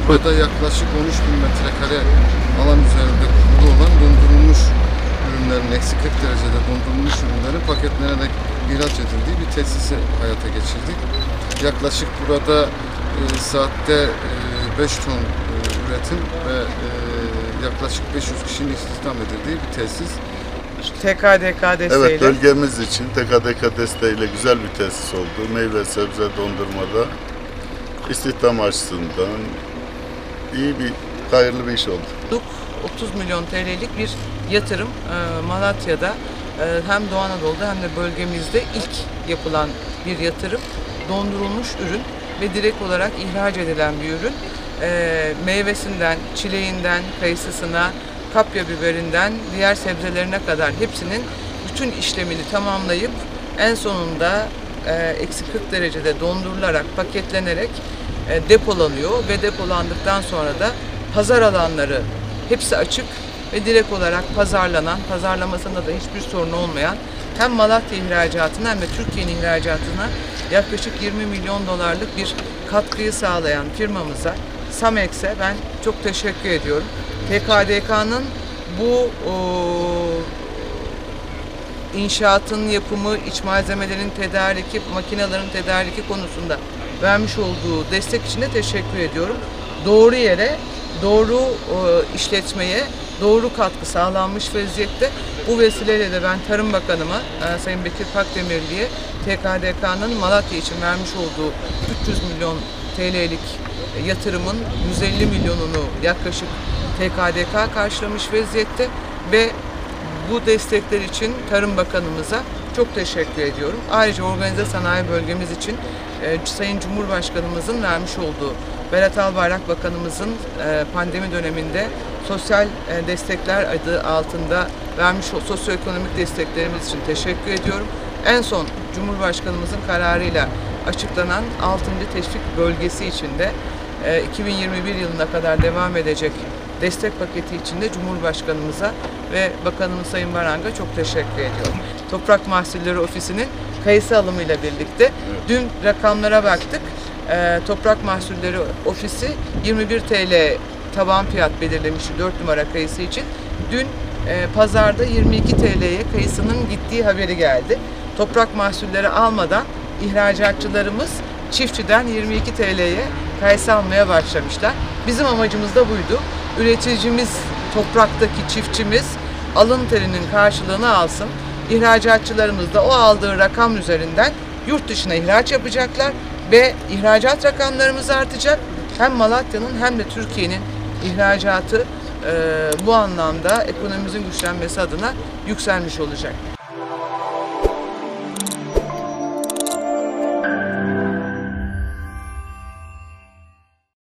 Burada yaklaşık 13.000 metrekare alan üzerinde kurulu olan dondurulmuş ürünlerin, eksi 40 derecede dondurulmuş ürünlerin paketlenerek ihraç edildiği bir tesisi hayata geçirdik. Yaklaşık burada saatte 5 ton üretim ve yaklaşık 500 kişinin istihdam edildiği bir tesis. TKDK desteğiyle. Evet, bölgemiz için TKDK desteğiyle güzel bir tesis oldu. Meyve, sebze dondurmada istihdam açısından hayırlı bir iş oldu. 30 milyon TL'lik bir yatırım Malatya'da hem Doğu Anadolu'da hem de bölgemizde ilk yapılan bir yatırım. Dondurulmuş ürün ve direkt olarak ihraç edilen bir ürün. Meyvesinden, çileğinden, kayısısına, kapya biberinden diğer sebzelerine kadar hepsinin bütün işlemini tamamlayıp en sonunda eksi 40 derecede dondurularak, paketlenerek depolanıyor ve depolandıktan sonra da pazar alanları hepsi açık ve direkt olarak pazarlanan, pazarlamasında da hiçbir sorun olmayan hem Malatya ihracatına hem de Türkiye'nin ihracatına yaklaşık 20 milyon dolarlık bir katkıyı sağlayan firmamıza, Samex'e ben çok teşekkür ediyorum. TKDK'nın bu inşaatın yapımı, iç malzemelerin tedariki, makinelerin tedariki konusunda vermiş olduğu destek için de teşekkür ediyorum. Doğru yere, doğru işletmeye, doğru katkı sağlanmış vaziyette. Bu vesileyle de ben Tarım Bakanıma, Sayın Bekir Pakdemirli'ye TKDK'nın Malatya için vermiş olduğu 300 milyon TL'lik yatırımın 150 milyonunu yaklaşık TKDK karşılamış vaziyette ve bu destekler için Tarım Bakanımıza çok teşekkür ediyorum. Ayrıca organize sanayi bölgemiz için Sayın Cumhurbaşkanımızın vermiş olduğu, Berat Albayrak Bakanımızın pandemi döneminde sosyal destekler adı altında vermiş olduğu sosyoekonomik desteklerimiz için teşekkür ediyorum. En son Cumhurbaşkanımızın kararıyla açıklanan 6. teşvik bölgesi için de 2021 yılına kadar devam edecek destek paketi için de Cumhurbaşkanımıza ve Bakanımız Sayın Barang'a çok teşekkür ediyorum. Toprak Mahsulleri Ofisi'nin kayısı alımıyla birlikte dün rakamlara baktık. Toprak Mahsulleri Ofisi 21 TL taban fiyat belirlemişti 4 numara kayısı için. Dün pazarda 22 TL'ye kayısının gittiği haberi geldi. Toprak mahsulleri almadan ihracatçılarımız çiftçiden 22 TL'ye kayısı almaya başlamışlar. Bizim amacımız da buydu. Üreticimiz, topraktaki çiftçimiz alın terinin karşılığını alsın. İhracatçılarımız da o aldığı rakam üzerinden yurt dışına ihraç yapacaklar ve ihracat rakamlarımız artacak. Hem Malatya'nın hem de Türkiye'nin ihracatı bu anlamda ekonomimizin güçlenmesi adına yükselmiş olacak.